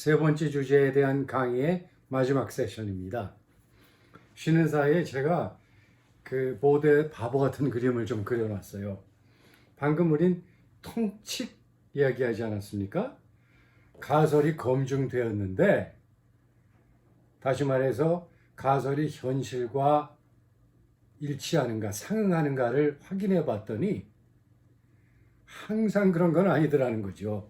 세 번째 주제에 대한 강의의 마지막 세션입니다. 쉬는 사이에 제가 그 보드에 바보 같은 그림을 좀 그려놨어요. 방금 우린 통칙 이야기하지 않았습니까? 가설이 검증되었는데, 다시 말해서 가설이 현실과 일치하는가, 상응하는가를 확인해 봤더니 항상 그런 건 아니더라는 거죠.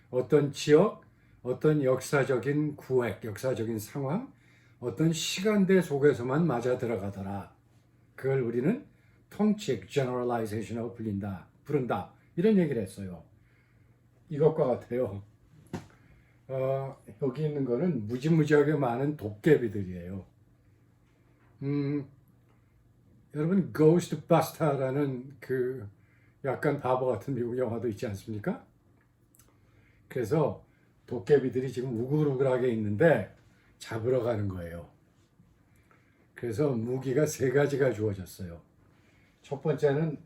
어떤 지역, 어떤 역사적인 구획, 역사적인 상황, 어떤 시간대 속에서만 맞아 들어가더라. 그걸 우리는 통칙, generalization이라고 부른다. 이런 얘기를 했어요. 이것과 같아요. 여기 있는 거는 무지무지하게 많은 도깨비들이에요. 여러분, Ghostbusters라는 그 약간 바보 같은 미국 영화도 있지 않습니까? 그래서 도깨비들이 지금 우글우글하게 있는데 잡으러 가는 거예요. 그래서 무기가 세 가지가 주어졌어요. 첫 번째는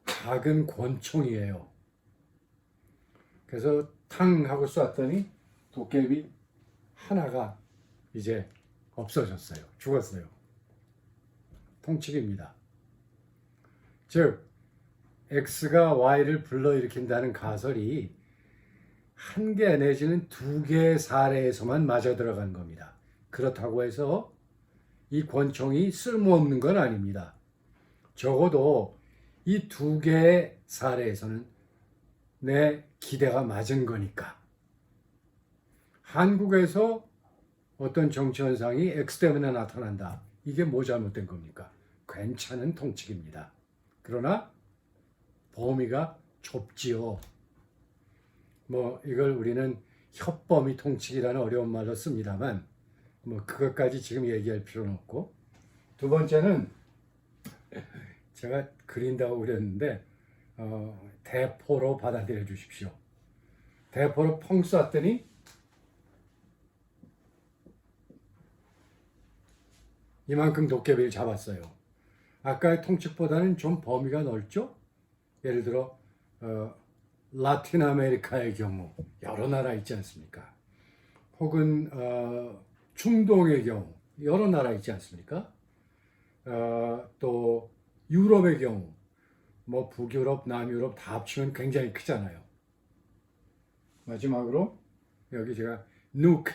작은 권총이에요. 그래서 탕 하고 쐈더니 도깨비 하나가 이제 없어졌어요. 죽었어요. 통칙입니다. 즉, X가 Y를 불러일으킨다는 가설이 한 개 내지는 두 개의 사례에서만 맞아 들어간 겁니다. 그렇다고 해서 이 권총이 쓸모없는 건 아닙니다. 적어도 이 두 개의 사례에서는 내 기대가 맞은 거니까. 한국에서 어떤 정치 현상이 X 때문에 나타난다. 이게 뭐 잘못된 겁니까? 괜찮은 통칙입니다. 그러나 범위가 좁지요. 이걸 우리는 협범위 통칙이라는 어려운 말로 씁니다만, 그것까지 지금 얘기할 필요는 없고. 두 번째는 제가 그린다고 그랬는데, 대포로 받아들여 주십시오. 대포로 펑 쐈더니 이만큼 도깨비를 잡았어요. 아까의 통칙보다는 좀 범위가 넓죠? 예를 들어 라틴 아메리카의 경우 여러 나라 있지 않습니까? 혹은 중동의 경우 여러 나라 있지 않습니까? 또 유럽의 경우 북유럽, 남유럽 다 합치면 굉장히 크잖아요. 마지막으로 여기 제가 누크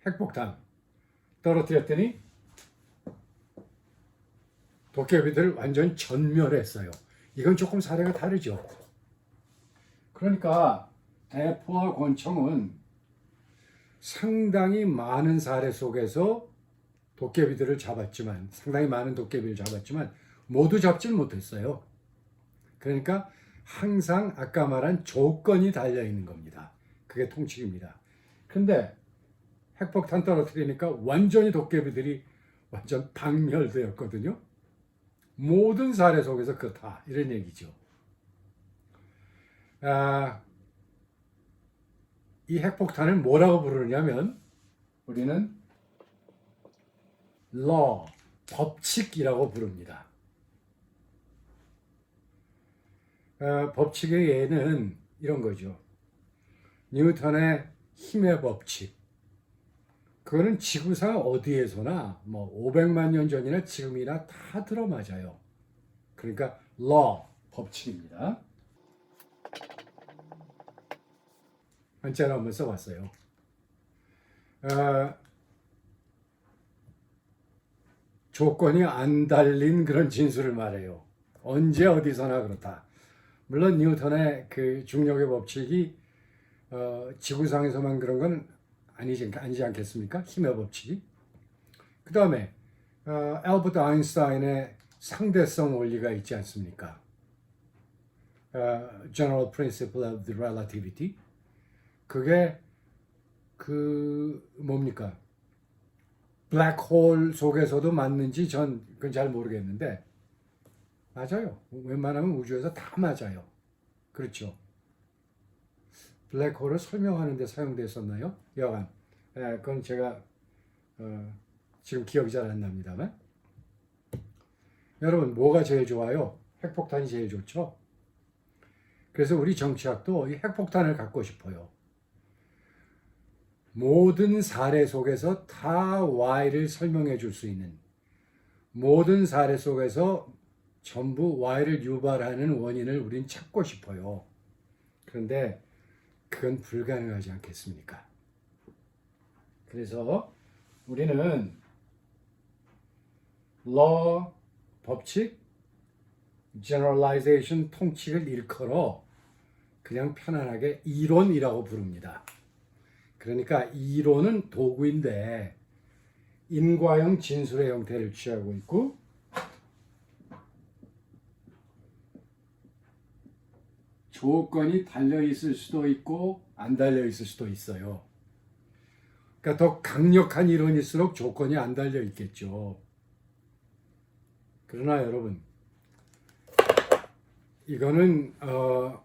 핵폭탄 떨어뜨렸더니 도깨비들 완전 전멸했어요. 이건 조금 사례가 다르죠. 그러니까 대포와 권총은 상당히 많은 사례 속에서 상당히 많은 도깨비를 잡았지만 모두 잡질 못했어요. 그러니까 항상 아까 말한 조건이 달려있는 겁니다. 그게 통칙입니다. 근데 핵폭탄 떨어뜨리니까 완전히 도깨비들이 완전 박멸되었거든요. 모든 사례 속에서 그렇다. 이런 얘기죠. 이 핵폭탄을 뭐라고 부르냐면 우리는 law, 법칙이라고 부릅니다. 법칙의 예는 이런 거죠. 뉴턴의 힘의 법칙. 그거는 지구상 어디에서나 500만 년 전이나 지금이나 다 들어맞아요. 그러니까 law, 법칙입니다. 한자로 한번 써봤어요. 조건이 안 달린 그런 진술을 말해요. 언제 어디서나 그렇다. 물론 뉴턴의 그 중력의 법칙이 지구상에서만 그런 건 아니지 않겠습니까? 힘의 법칙이. 그 다음에 알버트 아인슈타인의 상대성 원리가 있지 않습니까? General Principle of the Relativity. 그게 뭡니까? 블랙홀 속에서도 맞는지 그건 잘 모르겠는데 맞아요. 웬만하면 우주에서 다 맞아요. 그렇죠. 블랙홀을 설명하는 데 사용됐었나요? 여간. 그건 제가 지금 기억이 잘 안 납니다만. 여러분, 뭐가 제일 좋아요? 핵폭탄이 제일 좋죠? 그래서 우리 정치학도 이 핵폭탄을 갖고 싶어요. 모든 사례 속에서 다 y를 설명해 줄 수 있는, 모든 사례 속에서 전부 y를 유발하는 원인을 우린 찾고 싶어요. 그런데 그건 불가능하지 않겠습니까? 그래서 우리는 law, 법칙, generalization, 통칙을 일컬어 그냥 편안하게 이론이라고 부릅니다. 그러니까 이론은 도구인데 인과형 진술의 형태를 취하고 있고 조건이 달려 있을 수도 있고 안 달려 있을 수도 있어요. 그러니까 더 강력한 이론일수록 조건이 안 달려 있겠죠. 그러나 여러분, 이거는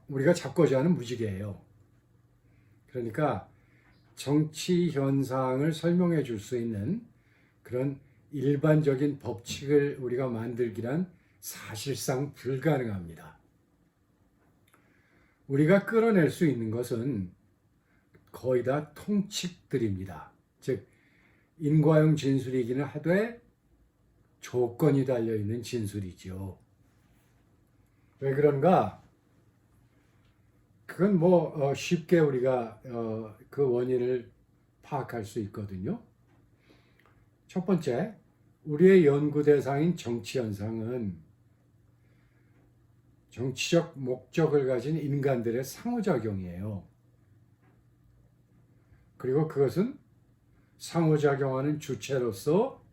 우리가 잡고자 하는 무지개예요. 그러니까 정치 현상을 설명해 줄 수 있는 그런 일반적인 법칙을 우리가 만들기란 사실상 불가능합니다. 우리가 끌어낼 수 있는 것은 거의 다 통칙들입니다. 즉 인과형 진술이기는 하되 조건이 달려있는 진술이죠. 왜 그런가? 그건 쉽게 우리가 그 원인을 파악할 수 있거든요. 첫 번째, 우리의 연구 대상인 정치 현상은 정치적 목적을 가진 인간들의 상호작용이에요. 그리고 그것은 상호작용하는 주체로서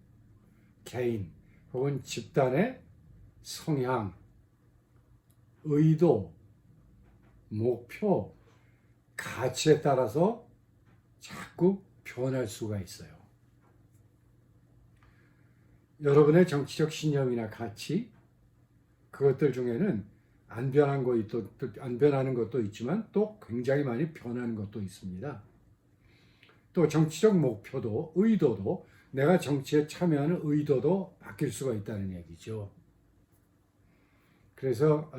개인 혹은 집단의 성향, 의도, 목표, 가치에 따라서 자꾸 변할 수가 있어요. 여러분의 정치적 신념이나 가치, 그것들 중에는 안 변하는 것도 있지만 또 굉장히 많이 변하는 것도 있습니다. 또 정치적 목표도, 의도도, 내가 정치에 참여하는 의도도 바뀔 수가 있다는 얘기죠. 그래서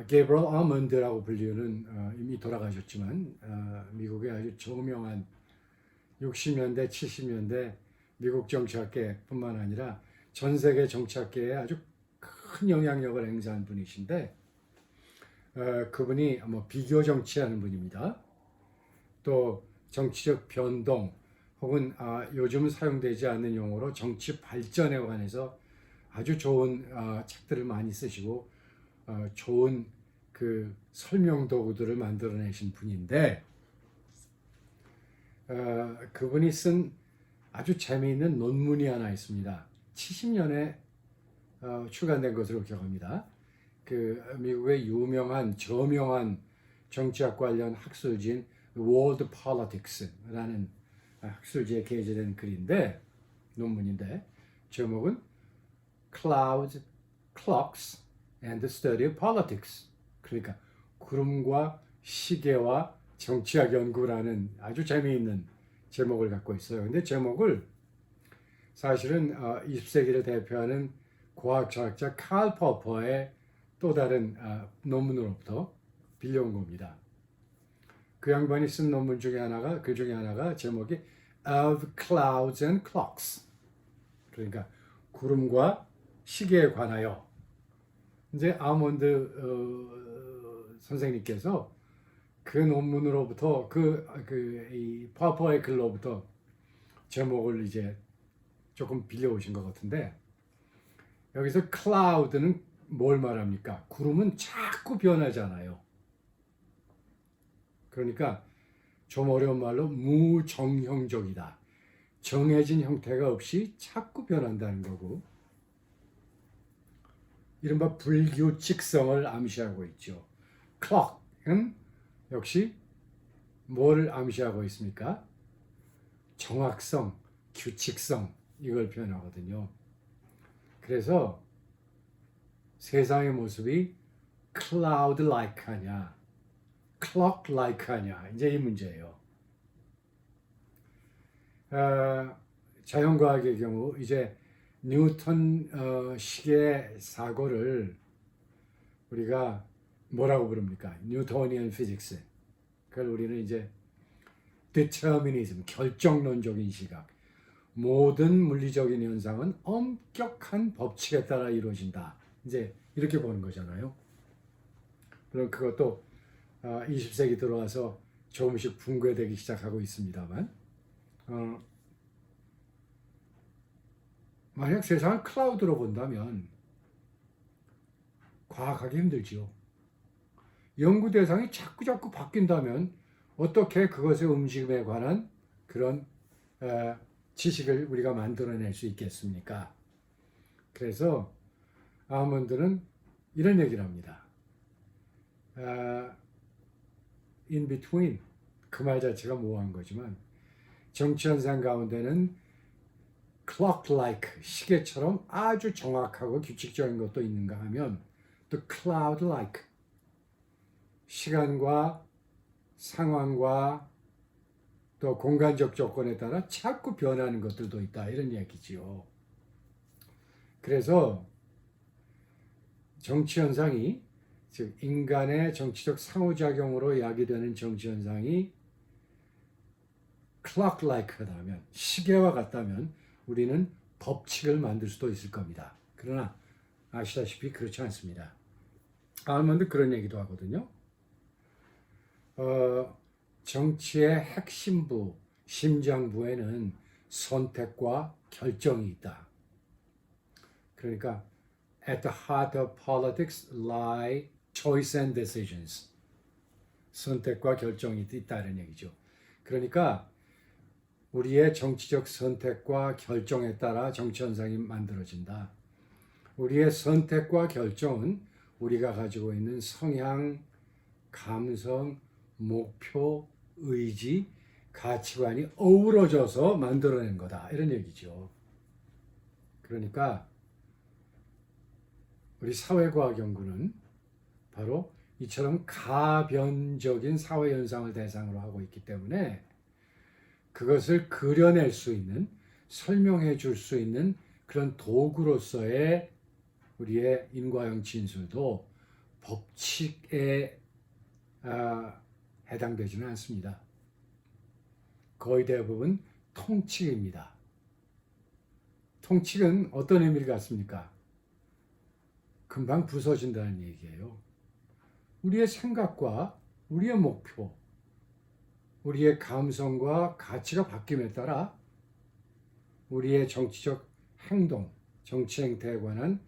게브럴 아먼드라고 불리는 이미 돌아가셨지만 미국의 아주 저명한 60년대, 70년대 미국 정치학계뿐만 아니라 전 세계 정치학계에 아주 큰 영향력을 행사한 분이신데 그분이 비교 정치하는 분입니다. 또 정치적 변동 혹은 요즘 사용되지 않는 용어로 정치 발전에 관해서 아주 좋은 책들을 많이 쓰시고 좋은 그 설명 도구들을 만들어내신 분인데 그분이 쓴 아주 재미있는 논문이 하나 있습니다. 70년에 출간된 것으로 기억합니다. 그 미국의 유명한 저명한 정치학 관련 학술지인 World Politics라는 학술지에 게재된 글인데 논문인데 제목은 Clouds, Clocks and the Study of Politics. 그러니까 구름과 시계와 정치학 연구라는 아주 재미있는 제목을 갖고 있어요. 근데 제목을 사실은 20세기를 대표하는 과학자학자 칼 퍼퍼의 또 다른 논문으로부터 빌려온 겁니다. 그 양반이 쓴 논문 중에 하나가 그 중에 하나가 제목이 Of Clouds and Clocks. 그러니까 구름과 시계에 관하여. 이제 아몬드 선생님께서 그 논문으로부터 이 퍼퍼의 글로부터 제목을 이제 조금 빌려오신 것 같은데 여기서 cloud는 뭘 말합니까? 구름은 자꾸 변하잖아요. 그러니까 좀 어려운 말로 무정형적이다. 정해진 형태가 없이 자꾸 변한다는 거고 이른바 불규칙성을 암시하고 있죠. clock은 역시 뭘 암시하고 있습니까? 정확성, 규칙성 이걸 표현하거든요. 그래서 세상의 모습이 cloud-like 하냐, clock-like 하냐 이제 이 문제예요. 자연과학의 경우 이제 뉴턴 식의 사고를 우리가 뭐라고 부릅니까? 뉴토니안 피직스. 그걸 우리는 이제 determinism, 결정론적인 시각. 모든 물리적인 현상은 엄격한 법칙에 따라 이루어진다. 이제 이렇게 보는 거잖아요. 물론 그것도 20세기 들어와서 조금씩 붕괴되기 시작하고 있습니다만, 만약 세상을 클라우드로 본다면 과학하기 힘들지요. 연구 대상이 자꾸 바뀐다면 어떻게 그것의 움직임에 관한 그런 지식을 우리가 만들어낼 수 있겠습니까? 그래서 아몬드는 이런 얘기를 합니다. in between, 그 말 자체가 모호한 거지만 정치 현상 가운데는 clock-like, 시계처럼 아주 정확하고 규칙적인 것도 있는가 하면 또 cloud-like, 시간과 상황과 또 공간적 조건에 따라 자꾸 변하는 것들도 있다, 이런 얘기지요. 그래서 정치 현상이, 즉 인간의 정치적 상호작용으로 야기되는 정치 현상이 clock-like하다면, 시계와 같다면 우리는 법칙을 만들 수도 있을 겁니다. 그러나 아시다시피 그렇지 않습니다. 아몬드 그런 얘기도 하거든요. 정치의 핵심부, 심장부에는 선택과 결정이 있다. 그러니까 at the heart of politics lie choice and decisions. 선택과 결정이 있다는 얘기죠. 그러니까 우리의 정치적 선택과 결정에 따라 정치 현상이 만들어진다. 우리의 선택과 결정은 우리가 가지고 있는 성향, 감성, 목표, 의지, 가치관이 어우러져서 만들어낸 거다, 이런 얘기죠. 그러니까 우리 사회과학 연구는 바로 이처럼 가변적인 사회 현상을 대상으로 하고 있기 때문에 그것을 그려낼 수 있는, 설명해 줄 수 있는 그런 도구로서의 우리의 인과형 진술도 법칙에 해당되지는 않습니다. 거의 대부분 통칙입니다. 통칙은 어떤 의미를 갖습니까? 금방 부서진다는 얘기예요. 우리의 생각과 우리의 목표, 우리의 감성과 가치가 바뀜에 따라 우리의 정치적 행동, 정치 행태에 관한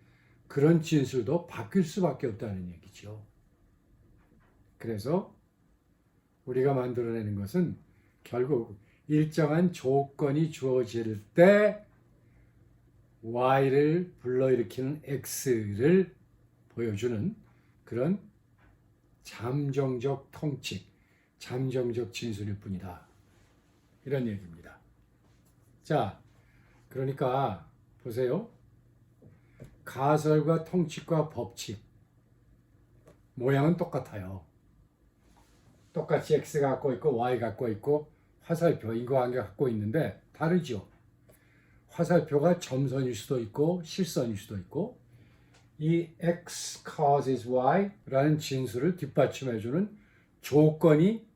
그런 진술도 바뀔 수밖에 없다는 얘기죠. 그래서 우리가 만들어내는 것은 결국 일정한 조건이 주어질 때 Y를 불러일으키는 X를 보여주는 그런 잠정적 통칙, 잠정적 진술일 뿐이다, 이런 얘기입니다. 자, 그러니까 보세요. 가설과 통칙과 법칙, 모양은 똑같아요. 똑같이 X가 갖고 있고 Y 갖고 있고 화살표, 인과관계 갖고 있는데 다르죠. 화살표가 점선일 수도 있고 실선일 수도 있고, 이 X causes Y라는 진술을 뒷받침해주는 조건이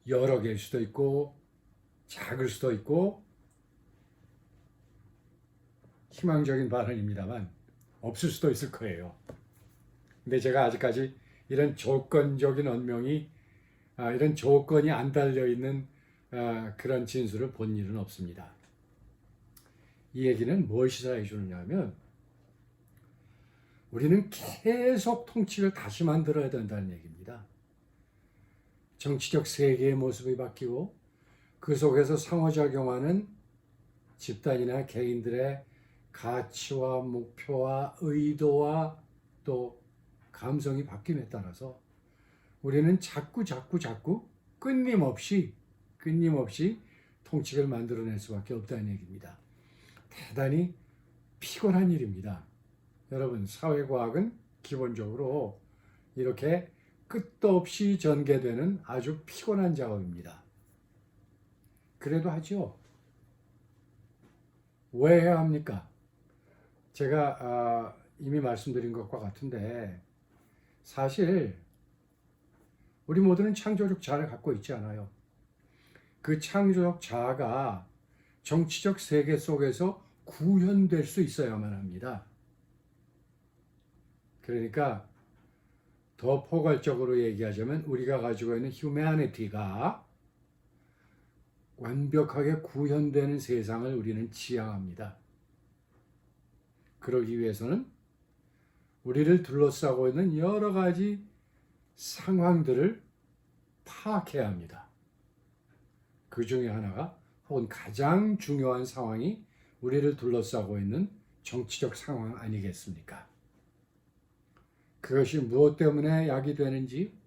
여러 개일 수도 있고 작을 수도 있고, 희망적인 발언입니다만 없을 수도 있을 거예요. 근데 제가 아직까지 이런 조건적인 언명이, 이런 조건이 안 달려있는 그런 진술을 본 일은 없습니다. 이 얘기는 무엇이 해주느냐 하면 우리는 계속 통칙을 다시 만들어야 된다는 얘기입니다. 정치적 세계의 모습이 바뀌고 그 속에서 상호작용하는 집단이나 개인들의 가치와 목표와 의도와 또 감성이 바뀜에 따라서 우리는 자꾸 끊임없이 통칙을 만들어낼 수밖에 없다는 얘기입니다. 대단히 피곤한 일입니다. 여러분, 사회과학은 기본적으로 이렇게 끝도 없이 전개되는 아주 피곤한 작업입니다. 그래도 하죠. 왜 해야 합니까? 제가 이미 말씀드린 것과 같은데 사실 우리 모두는 창조적 자아를 갖고 있지 않아요. 그 창조적 자아가 정치적 세계 속에서 구현될 수 있어야만 합니다. 그러니까 더 포괄적으로 얘기하자면 우리가 가지고 있는 휴머니티가 완벽하게 구현되는 세상을 우리는 지향합니다. 그러기 위해서는 우리를 둘러싸고 있는 여러 가지 상황들을 파악해야 합니다. 그 중에 하나가 혹은 가장 중요한 상황이 우리를 둘러싸고 있는 정치적 상황 아니겠습니까? 그것이 무엇 때문에 야기되는지,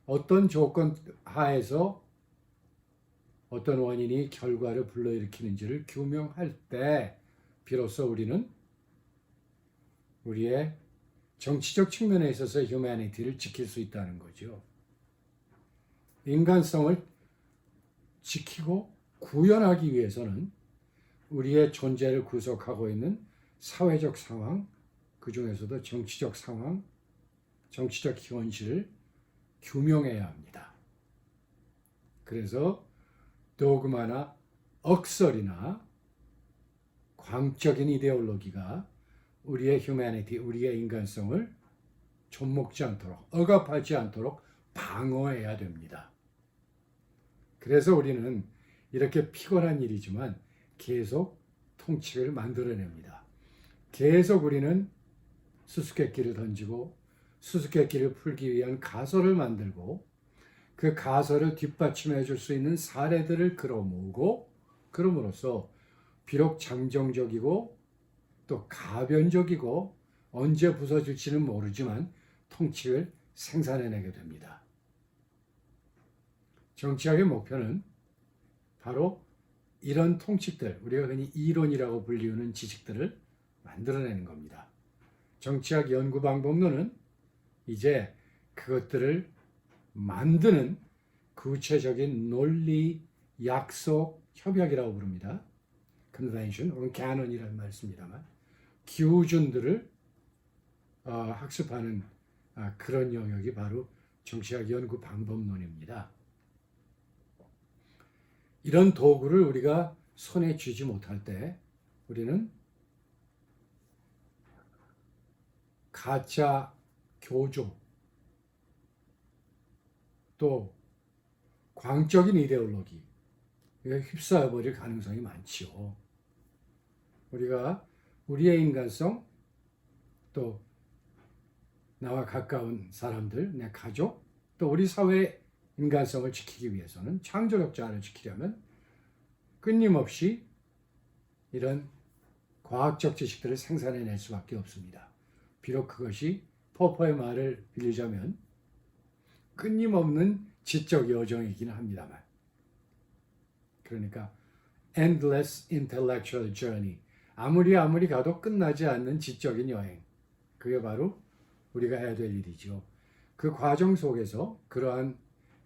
어떤 조건 하에서 어떤 원인이 결과를 불러일으키는지를 규명할 때 비로소 우리는 우리의 정치적 측면에 있어서 휴머니티를 지킬 수 있다는 거죠. 인간성을 지키고 구현하기 위해서는 우리의 존재를 구속하고 있는 사회적 상황, 그 중에서도 정치적 상황, 정치적 현실을 규명해야 합니다. 그래서 도그마나 억설이나 광적인 이데올로기가 우리의 휴머니티, 우리의 인간성을 좀먹지 않도록, 억압하지 않도록 방어해야 됩니다. 그래서 우리는 이렇게 피곤한 일이지만 계속 통치를 만들어냅니다. 계속 우리는 수수께끼를 던지고 수수께끼를 풀기 위한 가설을 만들고 그 가설을 뒷받침해 줄 수 있는 사례들을 끌어모으고 그럼으로써 비록 잠정적이고 또 가변적이고 언제 부서질지는 모르지만 통치를 생산해내게 됩니다. 정치학의 목표는 바로 이런 통치들, 우리가 흔히 이론이라고 불리우는 지식들을 만들어내는 겁니다. 정치학 연구 방법론은 이제 그것들을 만드는 구체적인 논리, 약속, 협약이라고 부릅니다. 컨벤션 혹은 캐논이라는 말 씁니다만 기준들을 학습하는 그런 영역이 바로 정치학 연구 방법론입니다. 이런 도구를 우리가 손에 쥐지 못할 때 우리는 가짜 교조 또 광적인 이데올로기에 휩싸여버릴 가능성이 많지요. 우리가 우리의 인간성 또 나와 가까운 사람들, 내 가족 또 우리 사회의 인간성을 지키기 위해서는 창조적 자아를 지키려면 끊임없이 이런 과학적 지식들을 생산해낼 수밖에 없습니다. 비록 그것이 포퍼의 말을 빌리자면 끊임없는 지적 여정이긴 합니다만 그러니까 endless intellectual journey 아무리 가도 끝나지 않는 지적인 여행 그게 바로 우리가 해야 될 일이죠. 그 과정 속에서 그러한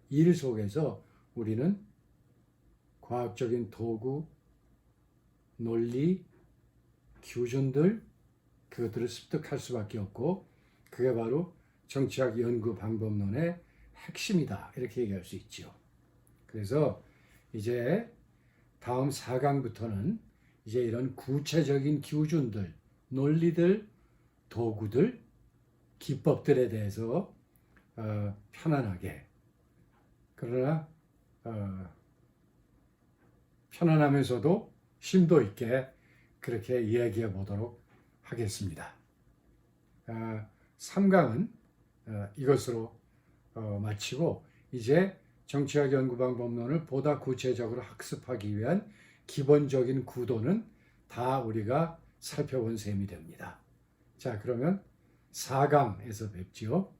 일 속에서 우리는 과학적인 도구, 논리, 기준들 그것들을 습득할 수밖에 없고 그게 바로 정치학 연구 방법론의 핵심이다 이렇게 얘기할 수 있죠. 그래서 이제 다음 4강부터는 이제 이런 구체적인 기준들, 논리들, 도구들, 기법들에 대해서 편안하게 그러나 편안하면서도 심도 있게 그렇게 이야기해 보도록 하겠습니다. 3강은 이것으로 마치고 이제 정치학 연구 방법론을 보다 구체적으로 학습하기 위한 기본적인 구도는 다 우리가 살펴본 셈이 됩니다. 자, 그러면 4강에서 뵙지요.